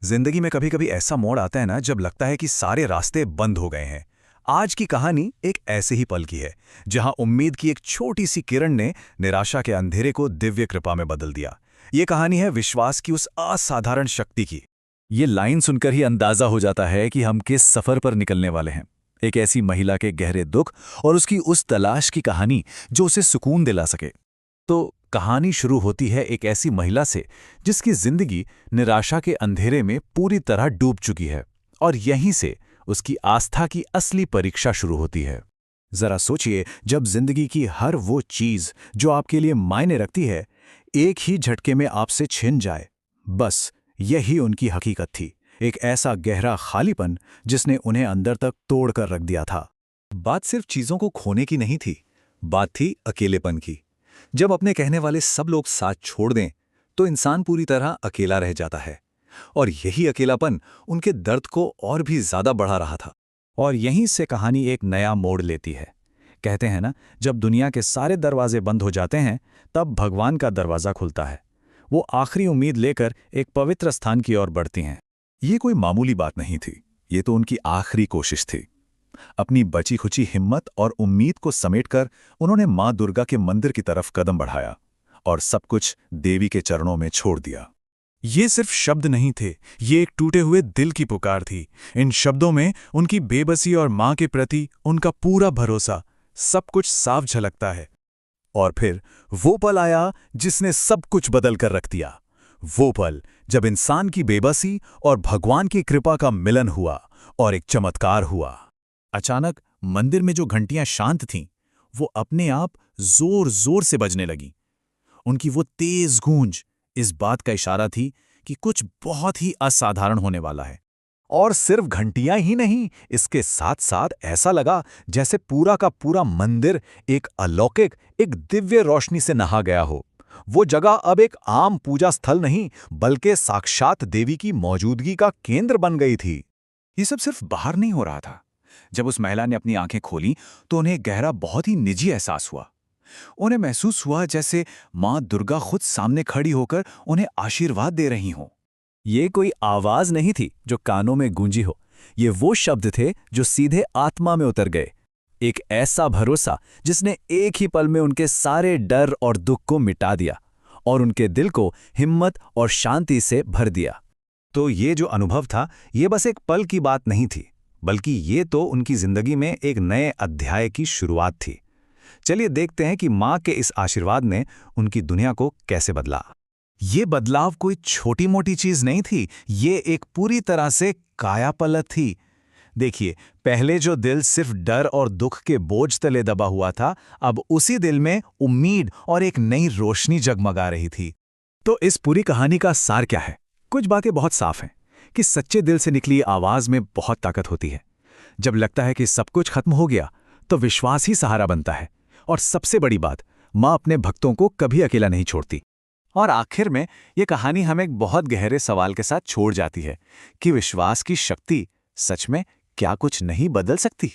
जिंदगी में कभी कभी ऐसा मोड़ आता है ना जब लगता है कि सारे रास्ते बंद हो गए हैं। आज की कहानी एक ऐसे ही पल की है जहां उम्मीद की एक छोटी सी किरण ने निराशा के अंधेरे को दिव्य कृपा में बदल दिया। ये कहानी है विश्वास की उस असाधारण शक्ति की। ये लाइन सुनकर ही अंदाजा हो जाता है कि हम किस सफर पर निकलने वाले हैं। एक ऐसी महिला के गहरे दुख और उसकी उस तलाश की कहानी जो उसे सुकून दिला सके। तो कहानी शुरू होती है एक ऐसी महिला से जिसकी जिंदगी निराशा के अंधेरे में पूरी तरह डूब चुकी है, और यहीं से उसकी आस्था की असली परीक्षा शुरू होती है। जरा सोचिए, जब जिंदगी की हर वो चीज जो आपके लिए मायने रखती है एक ही झटके में आपसे छिन जाए। बस यही उनकी हकीकत थी, एक ऐसा गहरा खालीपन जिसने उन्हें अंदर तक तोड़ कर रख दिया था। बात सिर्फ चीजों को खोने की नहीं थी, बात थी अकेलेपन की। जब अपने कहने वाले सब लोग साथ छोड़ दें तो इंसान पूरी तरह अकेला रह जाता है, और यही अकेलापन उनके दर्द को और भी ज्यादा बढ़ा रहा था। और यहीं से कहानी एक नया मोड़ लेती है। कहते हैं ना, जब दुनिया के सारे दरवाजे बंद हो जाते हैं तब भगवान का दरवाजा खुलता है। वो आखिरी उम्मीद लेकर एक पवित्र स्थान की ओर बढ़ती हैं। ये कोई मामूली बात नहीं थी, ये तो उनकी आखिरी कोशिश थी। अपनी बची खुची हिम्मत और उम्मीद को समेटकर उन्होंने मां दुर्गा के मंदिर की तरफ कदम बढ़ाया और सब कुछ देवी के चरणों में छोड़ दिया। ये सिर्फ शब्द नहीं थे, ये एक टूटे हुए दिल की पुकार थी। इन शब्दों में उनकी बेबसी और मां के प्रति उनका पूरा भरोसा, सब कुछ साफ झलकता है। और फिर वो पल आया जिसने सब कुछ बदल कर रख दिया। वो पल जब इंसान की बेबसी और भगवान की कृपा का मिलन हुआ और एक चमत्कार हुआ। अचानक मंदिर में जो घंटियां शांत थीं, वो अपने आप जोर जोर से बजने लगीं। उनकी वो तेज गूंज इस बात का इशारा थी कि कुछ बहुत ही असाधारण होने वाला है। और सिर्फ घंटियां ही नहीं, इसके साथ साथ ऐसा लगा जैसे पूरा का पूरा मंदिर एक अलौकिक, एक दिव्य रोशनी से नहा गया हो। वो जगह अब एक आम पूजा स्थल नहीं, बल्कि साक्षात देवी की मौजूदगी का केंद्र बन गई थी। ये सब सिर्फ बाहर नहीं हो रहा था। जब उस महिला ने अपनी आंखें खोलीं तो उन्हें गहरा, बहुत ही निजी एहसास हुआ। उन्हें महसूस हुआ जैसे मां दुर्गा खुद सामने खड़ी होकर उन्हें आशीर्वाद दे रही हों। ये कोई आवाज नहीं थी जो कानों में गूंजी हो, ये वो शब्द थे जो सीधे आत्मा में उतर गए। एक ऐसा भरोसा जिसने एक ही पल में उनके सारे डर और दुख को मिटा दिया और उनके दिल को हिम्मत और शांति से भर दिया। तो ये जो अनुभव था, ये बस एक पल की बात नहीं थी, बल्कि ये तो उनकी जिंदगी में एक नए अध्याय की शुरुआत थी। चलिए देखते हैं कि मां के इस आशीर्वाद ने उनकी दुनिया को कैसे बदला। ये बदलाव कोई छोटी मोटी चीज नहीं थी, ये एक पूरी तरह से कायापलट थी। देखिए, पहले जो दिल सिर्फ डर और दुख के बोझ तले दबा हुआ था, अब उसी दिल में उम्मीद और एक नई रोशनी जगमगा रही थी। तो इस पूरी कहानी का सार क्या है? कुछ बातें बहुत साफ हैं कि सच्चे दिल से निकली आवाज में बहुत ताकत होती है। जब लगता है कि सब कुछ खत्म हो गया तो विश्वास ही सहारा बनता है। और सबसे बड़ी बात, मां अपने भक्तों को कभी अकेला नहीं छोड़ती। और आखिर में ये कहानी हमें एक बहुत गहरे सवाल के साथ छोड़ जाती है कि विश्वास की शक्ति सच में क्या कुछ नहीं बदल सकती?